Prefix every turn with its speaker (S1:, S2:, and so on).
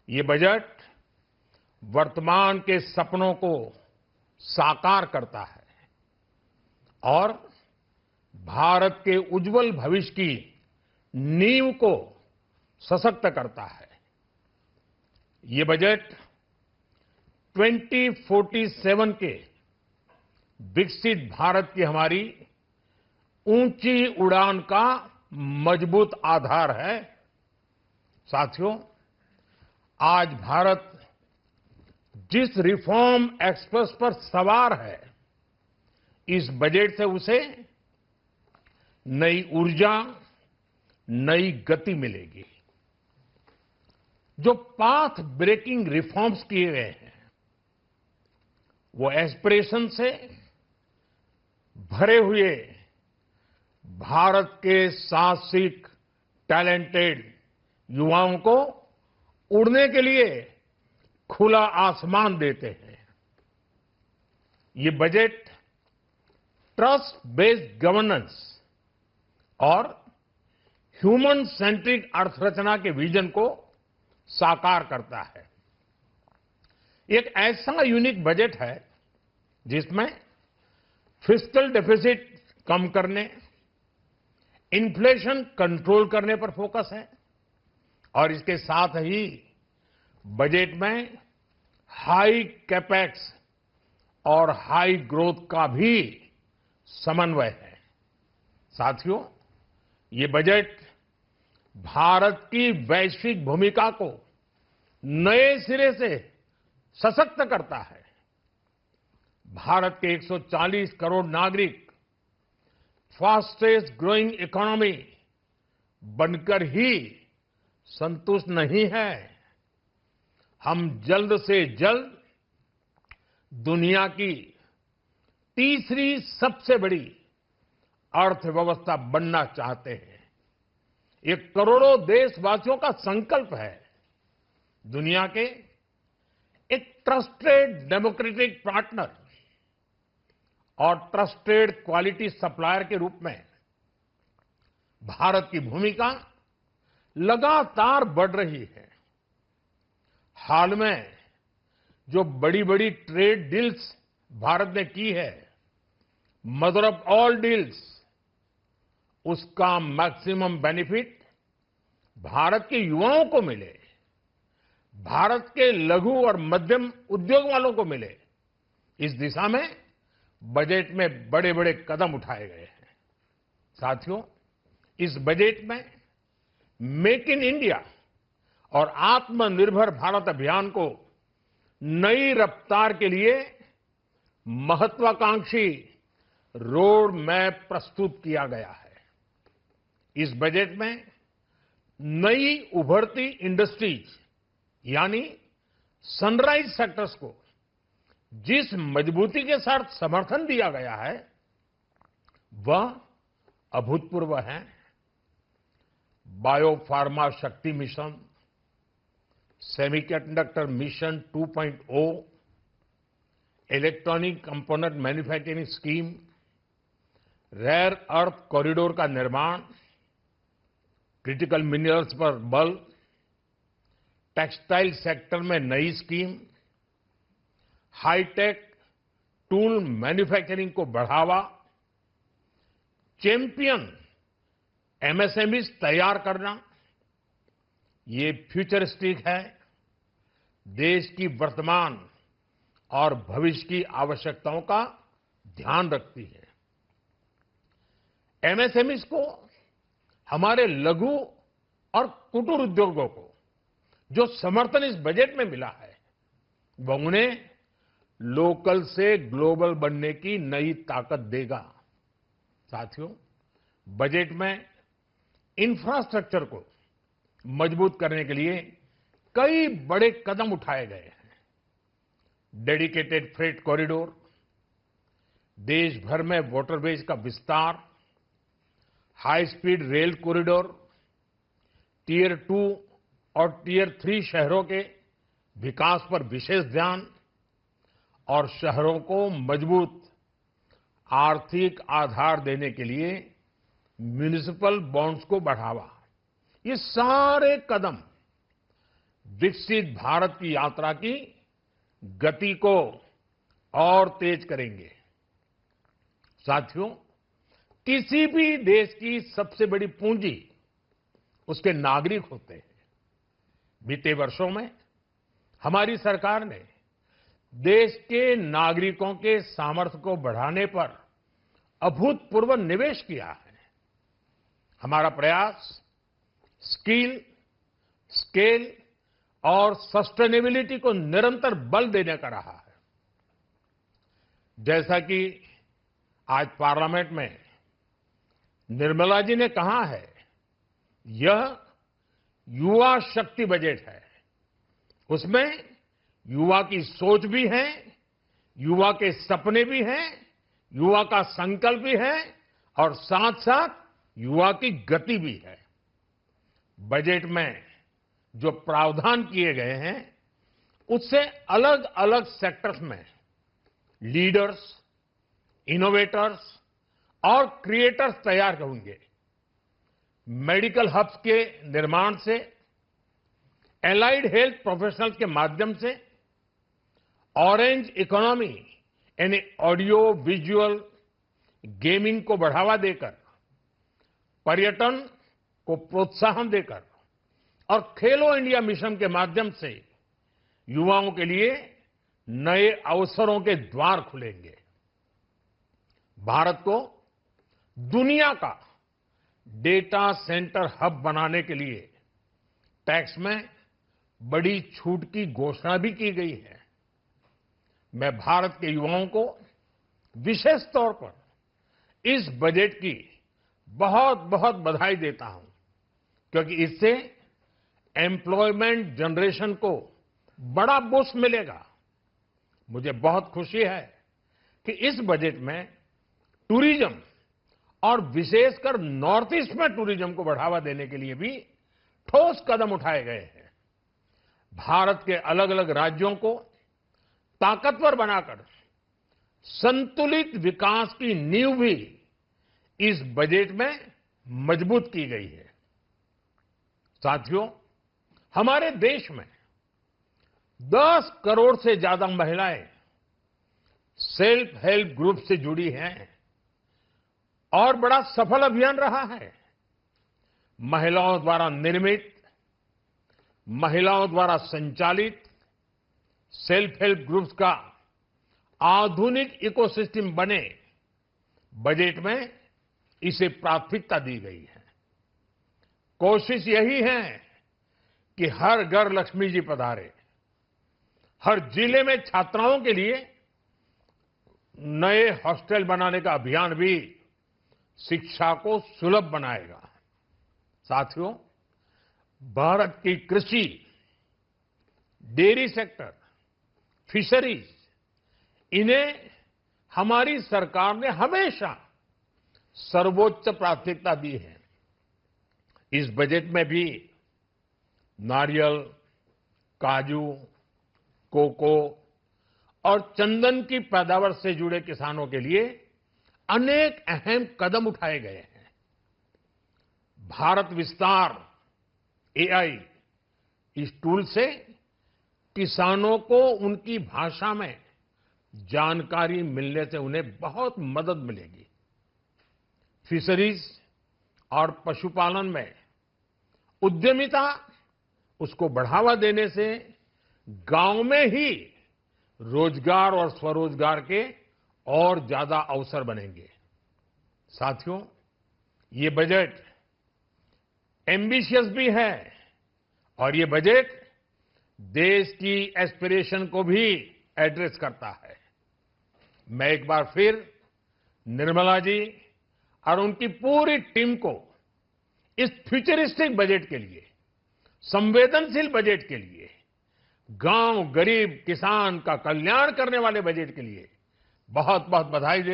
S1: ये बजट वर्तमान के सपनों को साकार करता है और भारत के उज्जवल भविष्य की नींव को सशक्त करता है। ये बजट 2047 के विकसित भारत की हमारी ऊंची उड़ान का मजबूत आधार है। साथियों, आज भारत जिस रिफॉर्म एक्सप्रेस पर सवार है, इस बजट से उसे नई ऊर्जा, नई गति मिलेगी। जो पाथ ब्रेकिंग रिफॉर्म्स किए गए हैं, वो एस्पिरेशन से भरे हुए भारत के साहसिक, टैलेंटेड युवाओं को उड़ने के लिए खुला आसमान देते हैं। ये बजट ट्रस्ट बेस्ड गवर्नेंस और ह्यूमन सेंट्रिक अर्थरचना के विजन को साकार करता है। एक ऐसा यूनिक बजट है जिसमें फिस्कल डेफिसिट कम करने, इन्फ्लेशन कंट्रोल करने पर फोकस है और इसके साथ ही बजट में हाई कैपेक्स और हाई ग्रोथ का भी समन्वय है। साथियों, ये बजट भारत की वैश्विक भूमिका को नए सिरे से सशक्त करता है। भारत के 140 करोड़ नागरिक फास्टेस्ट ग्रोइंग इकोनॉमी बनकर ही संतुष्ट नहीं है। हम जल्द से जल्द दुनिया की तीसरी सबसे बड़ी अर्थव्यवस्था बनना चाहते हैं। ये करोड़ों देशवासियों का संकल्प है। दुनिया के एक ट्रस्टेड डेमोक्रेटिक पार्टनर और ट्रस्टेड क्वालिटी सप्लायर के रूप में भारत की भूमिका लगातार बढ़ रही है। हाल में जो बड़ी-बड़ी ट्रेड डील्स भारत ने की है, मदर ऑफ ऑल डील्स, उसका मैक्सिमम बेनिफिट भारत के युवाओं को मिले, भारत के लघु और मध्यम उद्योग वालों को मिले। इस दिशा में बजट में बड़े-बड़े कदम उठाए गए हैं। साथियों, इस बजट में मेक इन इंडिया और आत्मनिर्भर भारत अभियान को नई रफ्तार के लिए महत्वाकांक्षी रोड मैप प्रस्तुत किया गया है। इस बजट में नई उभरती इंडस्ट्रीज यानी सनराइज सेक्टर्स को जिस मजबूती के साथ समर्थन दिया गया है, वह अभूतपूर्व है। Biopharma Shakti mission, semiconductor mission 2.0, electronic component manufacturing scheme, rare earth corridor का निर्माण, क्रिटिकल मिनरल्स पर बल, टेक्सटाइल सेक्टर में नई स्कीम, हाईटेक टूल मैन्युफैक्चरिंग को बढ़ावा, चैंपियन एमएसएमईज तैयार करना, ये फ्यूचरिस्टिक है, देश की वर्तमान और भविष्य की आवश्यकताओं का ध्यान रखती है। एमएसएमईज को, हमारे लघु और कुटीर उद्योगों को जो समर्थन इस बजट में मिला है, वह उन्हें लोकल से ग्लोबल बनने की नई ताकत देगा। साथियों, बजट में इंफ्रास्ट्रक्चर को मजबूत करने के लिए कई बड़े कदम उठाए गए हैं। डेडिकेटेड फ्रेट कॉरिडोर, देश भर में वाटरवेज का विस्तार, high speed rail corridor, tier 2 और टियर 3 शहरों के विकास पर विशेष ध्यान और शहरों को मजबूत आर्थिक आधार देने के लिए म्युनिसिपल बॉन्ड्स को बढ़ावा, ये सारे कदम विकसित भारत की यात्रा की गति को और तेज करेंगे। साथियों, किसी भी देश की सबसे बड़ी पूंजी उसके नागरिक होते हैं। बीते वर्षों में हमारी सरकार ने देश के नागरिकों के सामर्थ्य को बढ़ाने पर अभूतपूर्व निवेश किया है। हमारा प्रयास स्किल, स्केल और सस्टेनेबिलिटी को निरंतर बल देने का रहा है। जैसा कि आज पार्लियामेंट में निर्मला जी ने कहा है, यह युवा शक्ति बजट है। उसमें युवा की सोच भी है, युवा के सपने भी हैं, युवा का संकल्प भी है और साथ साथ युवा की गति भी है। बजट में जो प्रावधान किए गए हैं, उससे अलग अलग सेक्टर्स में लीडर्स, इनोवेटर्स और क्रिएटर्स तैयार होंगे। मेडिकल हब्स के निर्माण से, एलाइड हेल्थ प्रोफेशनल्स के माध्यम से, ऑरेंज इकोनॉमी यानी ऑडियो विजुअल गेमिंग को बढ़ावा देकर, पर्यटन को प्रोत्साहन देकर और खेलो इंडिया मिशन के माध्यम से युवाओं के लिए नए अवसरों के द्वार खुलेंगे। भारत को दुनिया का डेटा सेंटर हब बनाने के लिए टैक्स में बड़ी छूट की घोषणा भी की गई है। मैं भारत के युवाओं को विशेष तौर पर इस बजट की बहुत बहुत बधाई देता हूं, क्योंकि इससे एम्प्लॉयमेंट जनरेशन को बड़ा बूस्ट मिलेगा। मुझे बहुत खुशी है कि इस बजट में टूरिज्म और विशेषकर नॉर्थ ईस्ट में टूरिज्म को बढ़ावा देने के लिए भी ठोस कदम उठाए गए हैं। भारत के अलग अलग राज्यों को ताकतवर बनाकर संतुलित विकास की नींव भी इस बजट में मजबूत की गई है। साथियों, हमारे देश में 10 करोड़ से ज्यादा महिलाएं सेल्फ हेल्प ग्रुप से जुड़ी हैं और बड़ा सफल अभियान रहा है। महिलाओं द्वारा निर्मित, महिलाओं द्वारा संचालित सेल्फ हेल्प ग्रुप्स का आधुनिक इकोसिस्टम बने, बजट में इसे प्राथमिकता दी गई है। कोशिश यही है कि हर घर लक्ष्मी जी पधारे। हर जिले में छात्राओं के लिए नए हॉस्टल बनाने का अभियान भी शिक्षा को सुलभ बनाएगा। साथियों, भारत की कृषि, डेयरी सेक्टर, फिशरीज, इन्हें हमारी सरकार ने हमेशा सर्वोच्च प्राथमिकता दी है। इस बजट में भी नारियल, काजू, कोको और चंदन की पैदावार से जुड़े किसानों के लिए अनेक अहम कदम उठाए गए हैं। भारत विस्तार एआई, इस टूल से किसानों को उनकी भाषा में जानकारी मिलने से उन्हें बहुत मदद मिलेगी। फिशरीज और पशुपालन में उद्यमिता, उसको बढ़ावा देने से गांव में ही रोजगार और स्वरोजगार के और ज्यादा अवसर बनेंगे। साथियों, ये बजट एम्बिशियस भी है और ये बजट देश की एस्पिरेशन को भी एड्रेस करता है। मैं एक बार फिर निर्मला जी और उनकी पूरी टीम को इस फ्यूचरिस्टिक बजट के लिए, संवेदनशील बजट के लिए, गांव, गरीब, किसान का कल्याण करने वाले बजट के लिए बहुत बहुत बधाई देता हूं।